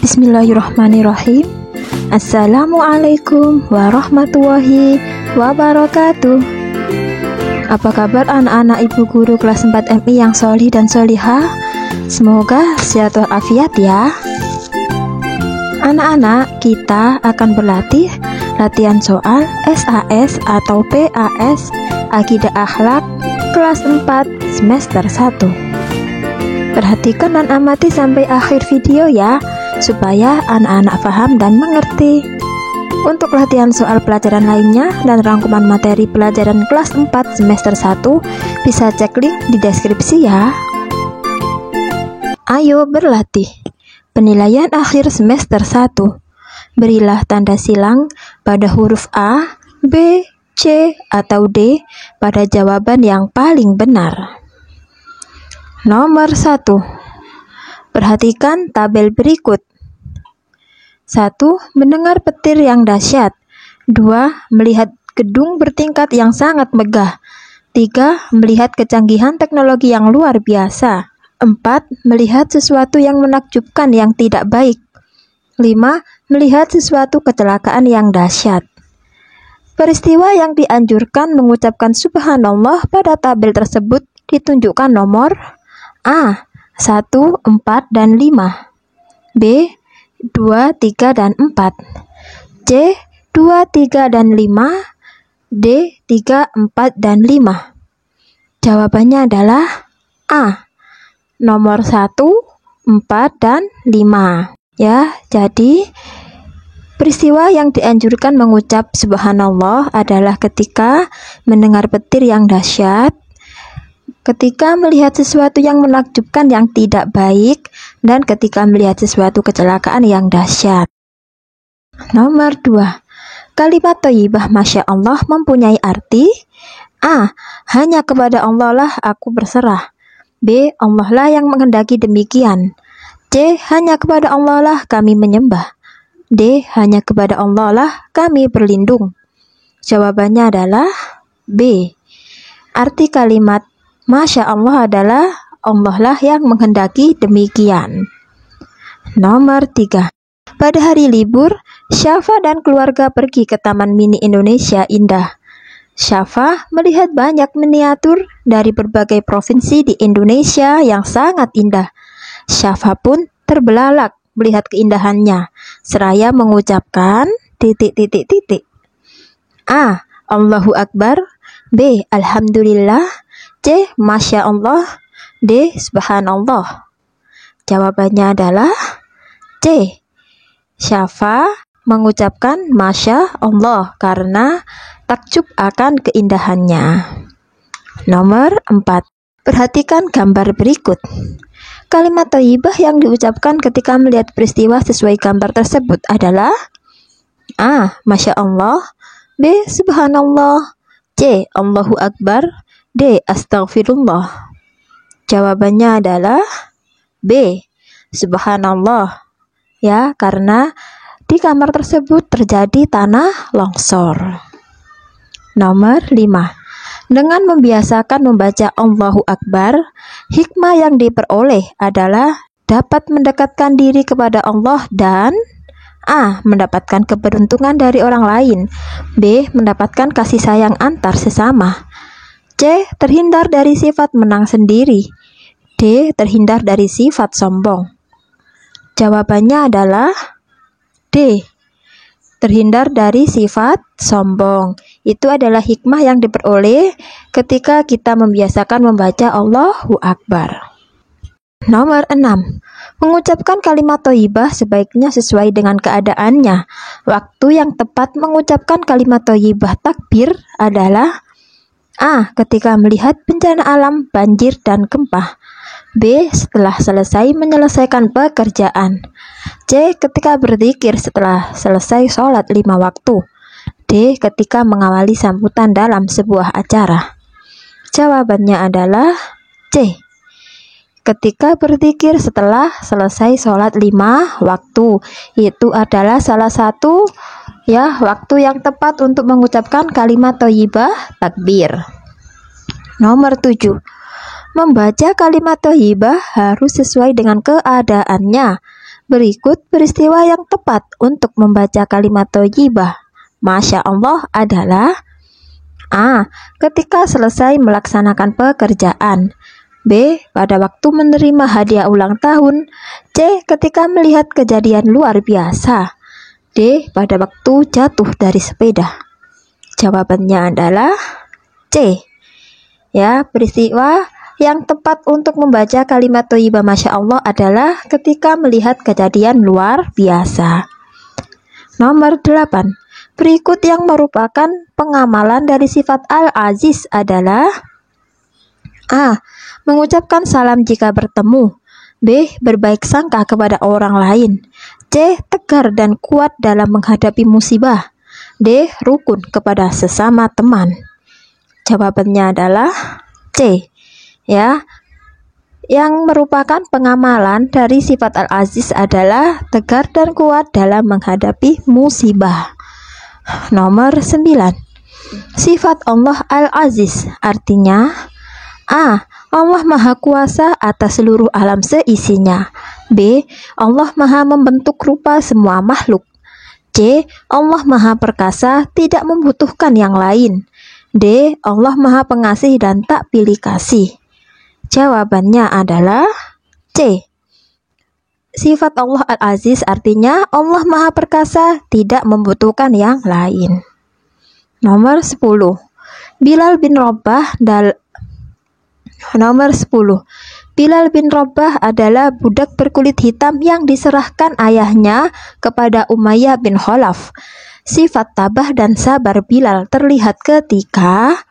Bismillahirrahmanirrahim. Assalamualaikum warahmatullahi wabarakatuh. Apa kabar anak-anak ibu guru kelas 4 MI yang solih dan solihah? Semoga sehat walafiat ya. Anak-anak, kita akan berlatih latihan soal SAS atau PAS Akidah Akhlak kelas 4 semester 1. Perhatikan dan amati sampai akhir video ya, supaya anak-anak paham dan mengerti. Untuk latihan soal pelajaran lainnya dan rangkuman materi pelajaran kelas 4 semester 1 bisa cek link di deskripsi ya. Ayo berlatih. Penilaian akhir semester 1. Berilah tanda silang pada huruf A, B, C, atau D pada jawaban yang paling benar. Nomor 1. Perhatikan tabel berikut. 1. Mendengar petir yang dahsyat. 2. Melihat gedung bertingkat yang sangat megah. 3. Melihat kecanggihan teknologi yang luar biasa. 4. Melihat sesuatu yang menakjubkan yang tidak baik. 5. Melihat sesuatu kecelakaan yang dahsyat. Peristiwa yang dianjurkan mengucapkan subhanallah pada tabel tersebut ditunjukkan nomor A. 1, 4, dan 5. B. 2, 3, dan 4. C. 2, 3, dan 5. D. 3, 4, dan 5. Jawabannya adalah A. Nomor 1, 4, dan 5. Ya, jadi peristiwa yang dianjurkan mengucap subhanallah adalah ketika mendengar petir yang dahsyat, ketika melihat sesuatu yang menakjubkan yang tidak baik, dan ketika melihat sesuatu kecelakaan yang dahsyat. Nomor 2. Kalimat thayyibah Masya Allah mempunyai arti A. Hanya kepada Allah lah aku berserah. B. Allah lah yang menghendaki demikian. C. Hanya kepada Allah lah kami menyembah. D. Hanya kepada Allah lah kami berlindung. Jawabannya adalah B. Arti kalimat Masya Allah adalah Allah lah yang menghendaki demikian. Nomor 3. Pada hari libur, Syafa dan keluarga pergi ke Taman Mini Indonesia Indah. Syafa melihat banyak miniatur dari berbagai provinsi di Indonesia yang sangat indah. Syafa pun terbelalak melihat keindahannya, seraya mengucapkan ... A. Allahu Akbar. B. Alhamdulillah. C. Masya Allah. D. Subhanallah. Jawabannya adalah C. Syafa mengucapkan Masya Allah karena takjub akan keindahannya. Nomor 4. Perhatikan gambar berikut. Kalimat thayyibah yang diucapkan ketika melihat peristiwa sesuai gambar tersebut adalah A. Masya Allah. B. Subhanallah. C. Allahu Akbar. D. Astaghfirullah. Jawabannya adalah B. Subhanallah. Ya, karena di kamar tersebut terjadi tanah longsor. Nomor 5. Dengan membiasakan membaca Allahu Akbar, hikmah yang diperoleh adalah dapat mendekatkan diri kepada Allah dan A. Mendapatkan keberuntungan dari orang lain. B. Mendapatkan kasih sayang antar sesama. C. Terhindar dari sifat menang sendiri. D. Terhindar dari sifat sombong. Jawabannya adalah D. Terhindar dari sifat sombong. Itu adalah hikmah yang diperoleh ketika kita membiasakan membaca Allahu Akbar. Nomor 6. Mengucapkan kalimat thayyibah sebaiknya sesuai dengan keadaannya. Waktu yang tepat mengucapkan kalimat thayyibah takbir adalah A. Ketika melihat bencana alam, banjir, dan gempa. B. Setelah selesai menyelesaikan pekerjaan. C. Ketika berzikir setelah selesai sholat 5 waktu. D. Ketika mengawali sambutan dalam sebuah acara. Jawabannya adalah C. Ketika berzikir setelah selesai sholat 5 waktu. Itu adalah salah satu waktu yang tepat untuk mengucapkan kalimat thayyibah takbir. Nomor 7. Membaca kalimat thayyibah harus sesuai dengan keadaannya. Berikut peristiwa yang tepat untuk membaca kalimat thayyibah Masya Allah adalah: A. Ketika selesai melaksanakan pekerjaan. B. Pada waktu menerima hadiah ulang tahun. C. Ketika melihat kejadian luar biasa. D. Pada waktu jatuh dari sepeda. Jawabannya adalah C. Ya, peristiwa yang tepat untuk membaca kalimat thayyibah Masya Allah adalah ketika melihat kejadian luar biasa. Nomor 8. Berikut yang merupakan pengamalan dari sifat Al-Aziz adalah: A. Mengucapkan salam jika bertemu. B. Berbaik sangka kepada orang lain. C. Tegar dan kuat dalam menghadapi musibah. D. Rukun kepada sesama teman. Jawabannya adalah C. Ya, yang merupakan pengamalan dari sifat Al-Aziz adalah tegar dan kuat dalam menghadapi musibah. Nomor 9. Sifat Allah Al-Aziz artinya: A. Allah Maha Kuasa atas seluruh alam seisinya. B. Allah Maha membentuk rupa semua makhluk. C. Allah Maha Perkasa, tidak membutuhkan yang lain. D. Allah Maha Pengasih dan tak pilih kasih. Jawabannya adalah C. Sifat Allah Al-Aziz artinya Allah Maha Perkasa, tidak membutuhkan yang lain. Nomor 10. Bilal bin Rabah Bilal bin Rabah adalah budak berkulit hitam yang diserahkan ayahnya kepada Umayyah bin Khalaf. Sifat tabah dan sabar Bilal terlihat ketika: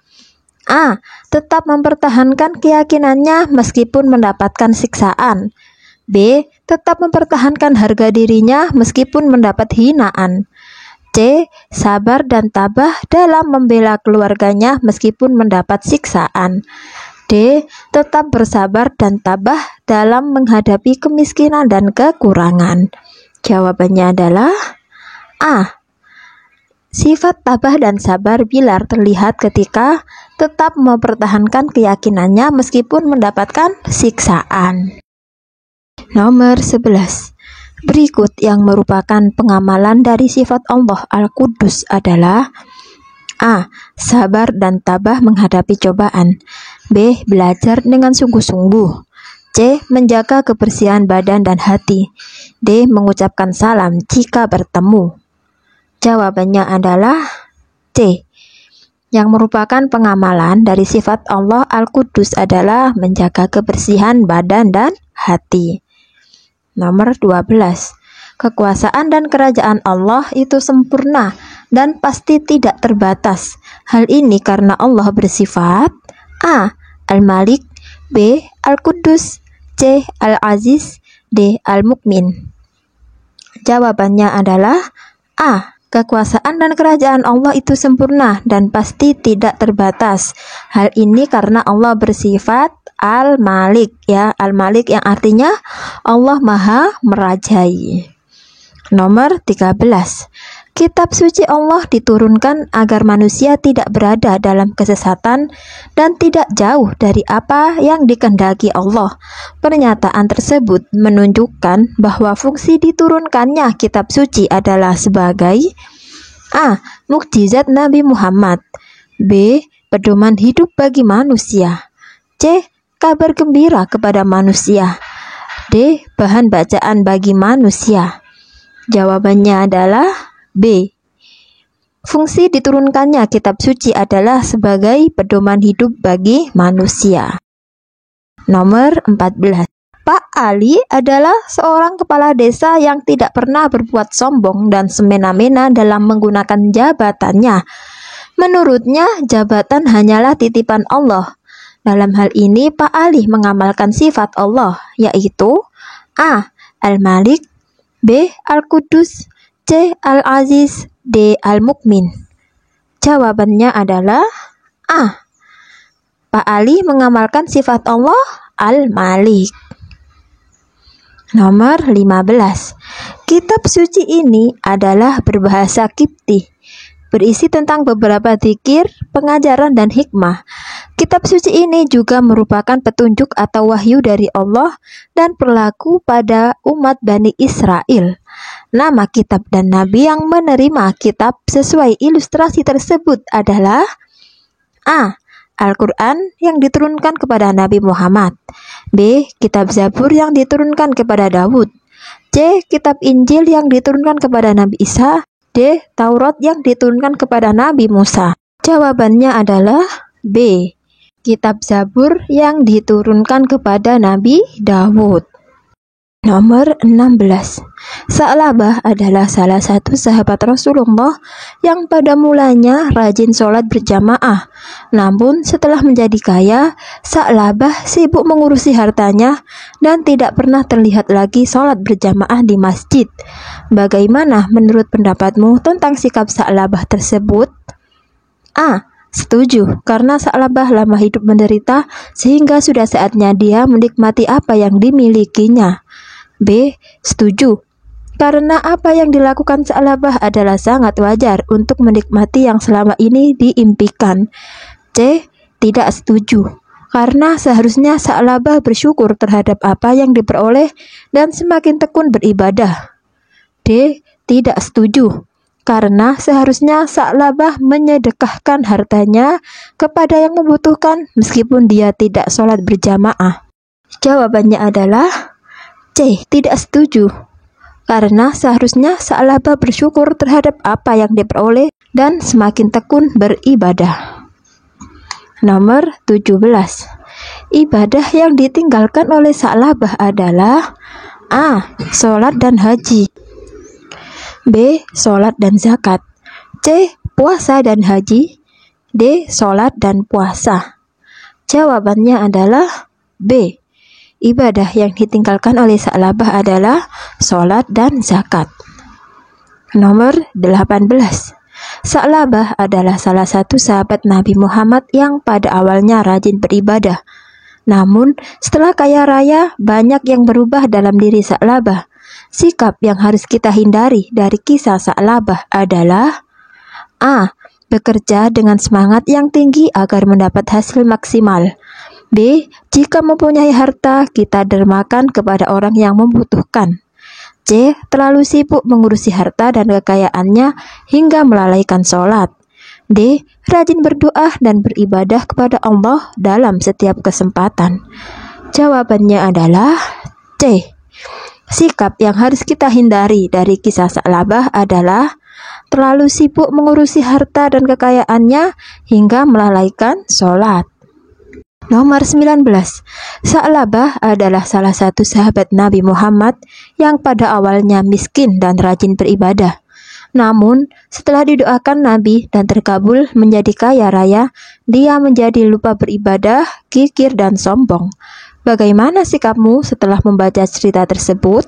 A. Tetap mempertahankan keyakinannya meskipun mendapatkan siksaan. B. Tetap mempertahankan harga dirinya meskipun mendapat hinaan. C. Sabar dan tabah dalam membela keluarganya meskipun mendapat siksaan. D. Tetap bersabar dan tabah dalam menghadapi kemiskinan dan kekurangan. Jawabannya adalah A. Sifat tabah dan sabar Bilal terlihat ketika tetap mempertahankan keyakinannya meskipun mendapatkan siksaan. Nomor 11. Berikut yang merupakan pengamalan dari sifat Allah Al-Quddus adalah: A. Sabar dan tabah menghadapi cobaan. B. Belajar dengan sungguh-sungguh. C. Menjaga kebersihan badan dan hati. D. Mengucapkan salam jika bertemu. Jawabannya adalah C. Yang merupakan pengamalan dari sifat Allah Al-Quddus adalah menjaga kebersihan badan dan hati. Nomor 12. Kekuasaan dan kerajaan Allah itu sempurna dan pasti tidak terbatas. Hal ini karena Allah bersifat: A. Al-Malik. B. Al-Quddus. C. Al-Aziz. D. Al-Mukmin. Jawabannya adalah A. Kekuasaan dan kerajaan Allah itu sempurna dan pasti tidak terbatas. Hal ini karena Allah bersifat Al-Malik, ya, Al-Malik yang artinya Allah Maha Merajai. Nomor 13. Kitab suci Allah diturunkan agar manusia tidak berada dalam kesesatan dan tidak jauh dari apa yang dikehendaki Allah. Pernyataan tersebut menunjukkan bahwa fungsi diturunkannya kitab suci adalah sebagai: A. Mukjizat Nabi Muhammad. B. Pedoman hidup bagi manusia. C. Kabar gembira kepada manusia. D. Bahan bacaan bagi manusia. Jawabannya adalah B. Fungsi diturunkannya kitab suci adalah sebagai pedoman hidup bagi manusia. Nomor 14. Pak Ali adalah seorang kepala desa yang tidak pernah berbuat sombong dan semena-mena dalam menggunakan jabatannya. Menurutnya, jabatan hanyalah titipan Allah. Dalam hal ini, Pak Ali mengamalkan sifat Allah, yaitu: A. Al-Malik. B. Al-Quddus. C. Al-Aziz. D. Al-Mukmin. Jawabannya adalah A. Pak Ali mengamalkan sifat Allah Al-Malik. Nomor 15. Kitab suci ini adalah berbahasa Kipti. berisi tentang beberapa dzikir, pengajaran, dan hikmah. Kitab suci ini juga merupakan petunjuk atau wahyu dari Allah dan berlaku pada umat Bani Israel. Nama kitab dan nabi yang menerima kitab sesuai ilustrasi tersebut adalah A. Al-Quran yang diturunkan kepada Nabi Muhammad. B. Kitab Zabur yang diturunkan kepada Daud. C. Kitab Injil yang diturunkan kepada Nabi Isa. D. Taurat yang diturunkan kepada Nabi Musa. Jawabannya adalah B. Kitab Zabur yang diturunkan kepada Nabi Daud. Nomor 16. Sa'labah adalah salah satu sahabat Rasulullah yang pada mulanya rajin sholat berjamaah. Namun setelah menjadi kaya, Sa'labah sibuk mengurusi hartanya dan tidak pernah terlihat lagi sholat berjamaah di masjid. Bagaimana menurut pendapatmu tentang sikap Sa'labah tersebut? A. Setuju, karena Sa'labah lama hidup menderita sehingga sudah saatnya dia menikmati apa yang dimilikinya. B. Setuju, karena apa yang dilakukan Sa'labah adalah sangat wajar untuk menikmati yang selama ini diimpikan. C. Tidak setuju, karena seharusnya Sa'labah bersyukur terhadap apa yang diperoleh dan semakin tekun beribadah. D. Tidak setuju, karena seharusnya Sa'labah menyedekahkan hartanya kepada yang membutuhkan meskipun dia tidak sholat berjamaah. Jawabannya adalah C. Tidak setuju, karena seharusnya Sa'labah bersyukur terhadap apa yang diperoleh dan semakin tekun beribadah. Nomor 17. Ibadah yang ditinggalkan oleh Sa'labah adalah A. Sholat dan haji. B. Sholat dan zakat. C. Puasa dan haji. D. Sholat dan puasa. Jawabannya adalah B. Ibadah yang ditinggalkan oleh Sa'labah adalah sholat dan zakat. Nomor 18. Sa'labah adalah salah satu sahabat Nabi Muhammad yang pada awalnya rajin beribadah. Namun, setelah kaya raya, banyak yang berubah dalam diri Sa'labah. Sikap yang harus kita hindari dari kisah Sa'labah adalah A. Bekerja dengan semangat yang tinggi agar mendapat hasil maksimal. B. Jika mempunyai harta, kita dermakan kepada orang yang membutuhkan. C. Terlalu sibuk mengurusi harta dan kekayaannya hingga melalaikan sholat. D. Rajin berdoa dan beribadah kepada Allah dalam setiap kesempatan. Jawabannya adalah C. Sikap yang harus kita hindari dari kisah Sa'labah adalah terlalu sibuk mengurusi harta dan kekayaannya hingga melalaikan sholat. Nomor 19. Sa'labah adalah salah satu sahabat Nabi Muhammad yang pada awalnya miskin dan rajin beribadah. Namun, setelah didoakan Nabi dan terkabul menjadi kaya raya, dia menjadi lupa beribadah, kikir, dan sombong. Bagaimana sikapmu setelah membaca cerita tersebut?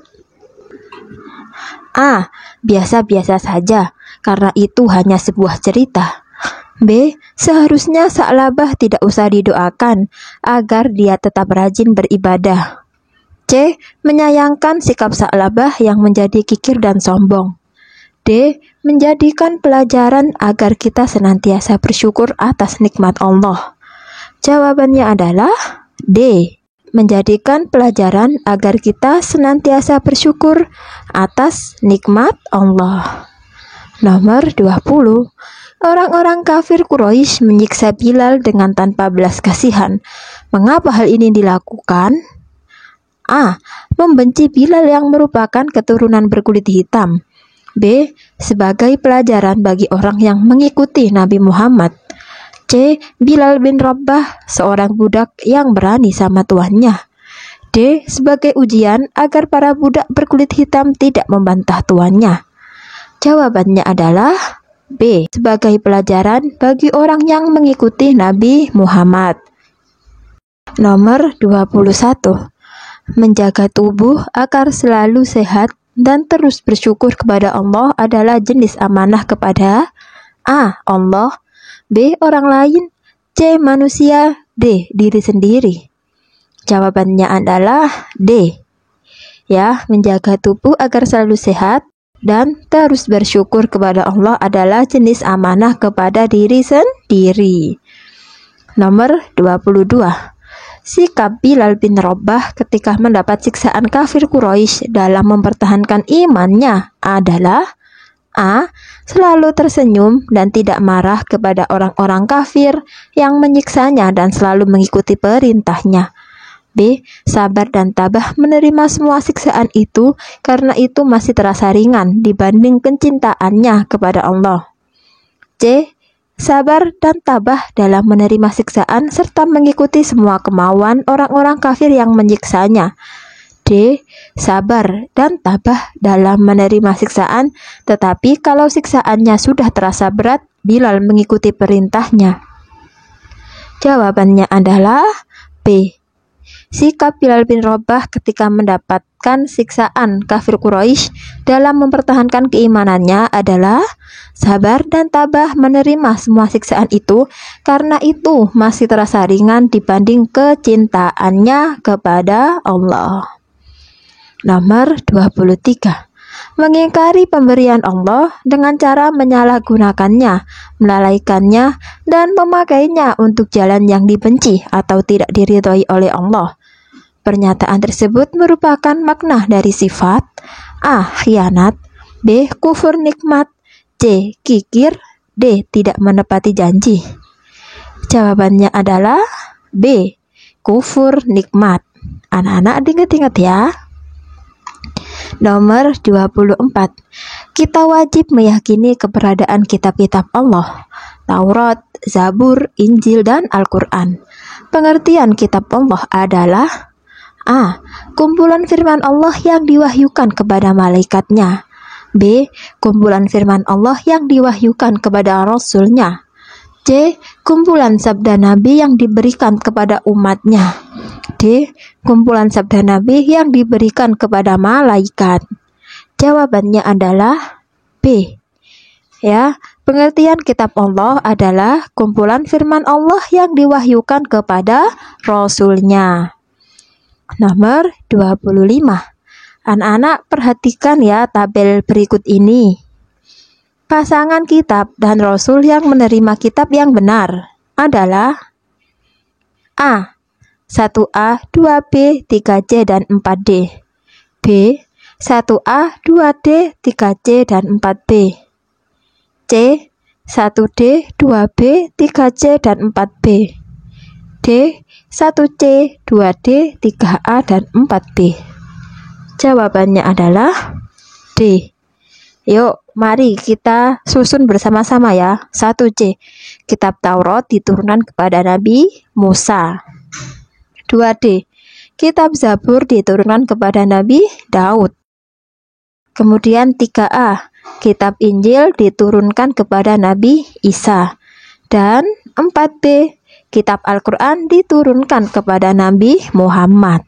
A. Biasa-biasa saja, karena itu hanya sebuah cerita. B. Seharusnya Sa'labah tidak usah didoakan agar dia tetap rajin beribadah. C. Menyayangkan sikap Sa'labah yang menjadi kikir dan sombong. D. Menjadikan pelajaran agar kita senantiasa bersyukur atas nikmat Allah. Jawabannya adalah D. Menjadikan pelajaran agar kita senantiasa bersyukur atas nikmat Allah. Nomor 20. Orang-orang kafir Quraisy menyiksa Bilal dengan tanpa belas kasihan. Mengapa hal ini dilakukan? A. Membenci Bilal yang merupakan keturunan berkulit hitam. B. Sebagai pelajaran bagi orang yang mengikuti Nabi Muhammad. C. Bilal bin Rabah, seorang budak yang berani sama tuannya. D. Sebagai ujian agar para budak berkulit hitam tidak membantah tuannya. Jawabannya adalah B. Sebagai pelajaran bagi orang yang mengikuti Nabi Muhammad. Nomor 21. Menjaga tubuh agar selalu sehat dan terus bersyukur kepada Allah adalah jenis amanah kepada A. Allah, B. Orang lain, C. Manusia, D. Diri sendiri. Jawabannya adalah D. Ya, menjaga tubuh agar selalu sehat dan terus bersyukur kepada Allah adalah jenis amanah kepada diri sendiri. Nomor 22. Sikap Bilal bin Rabah ketika mendapat siksaan kafir Quraisy dalam mempertahankan imannya adalah A. Selalu tersenyum dan tidak marah kepada orang-orang kafir yang menyiksanya dan selalu mengikuti perintahnya. B. Sabar dan tabah menerima semua siksaan itu karena itu masih terasa ringan dibanding kecintaannya kepada Allah. C. Sabar dan tabah dalam menerima siksaan serta mengikuti semua kemauan orang-orang kafir yang menyiksanya. D. Sabar dan tabah dalam menerima siksaan, tetapi kalau siksaannya sudah terasa berat, Bilal mengikuti perintahnya. Jawabannya adalah B. Sikap Bilal bin Rabah ketika mendapatkan siksaan kafir Quraisy dalam mempertahankan keimanannya adalah sabar dan tabah menerima semua siksaan itu karena itu masih terasa ringan dibanding kecintaannya kepada Allah. Nomor 23. Mengingkari pemberian Allah dengan cara menyalahgunakannya, melalaikannya, dan memakainya untuk jalan yang dibenci atau tidak diridhoi oleh Allah. Pernyataan tersebut merupakan makna dari sifat A. Khianat, B. Kufur nikmat, C. Kikir, D. Tidak menepati janji. Jawabannya adalah B. Kufur nikmat. Anak-anak ingat-ingat ya. Nomor 24. Kita wajib meyakini keberadaan kitab-kitab Allah, Taurat, Zabur, Injil, dan Al-Quran. Pengertian kitab Allah adalah A. Kumpulan firman Allah yang diwahyukan kepada malaikatnya. B. Kumpulan firman Allah yang diwahyukan kepada Rasulnya. C. Kumpulan sabda Nabi yang diberikan kepada umatnya. D. Kumpulan sabda Nabi yang diberikan kepada malaikat. Jawabannya adalah B. Ya, pengertian kitab Allah adalah kumpulan firman Allah yang diwahyukan kepada Rasulnya. Nomor 25. Anak-anak perhatikan ya tabel berikut ini. Pasangan kitab dan Rasul yang menerima kitab yang benar adalah A. 1A, 2B, 3C, dan 4D. B. 1A, 2D, 3C, dan 4B. C. 1D, 2B, 3C, dan 4B. D. 1C, 2D, 3A, dan 4B. Jawabannya adalah D. Yuk, mari kita susun bersama-sama ya. 1C. Kitab Taurat diturunkan kepada Nabi Musa. 2D. Kitab Zabur diturunkan kepada Nabi Daud. Kemudian 3A. Kitab Injil diturunkan kepada Nabi Isa. Dan 4B. Kitab Al-Quran diturunkan kepada Nabi Muhammad.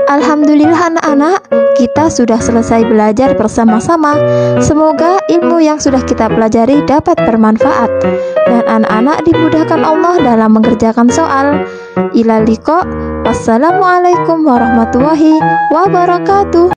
Alhamdulillah anak-anak, kita sudah selesai belajar bersama-sama. Semoga ilmu yang sudah kita pelajari dapat bermanfaat dan anak-anak dimudahkan Allah dalam mengerjakan soal. Ilal liqa. Wassalamualaikum warahmatullahi wabarakatuh.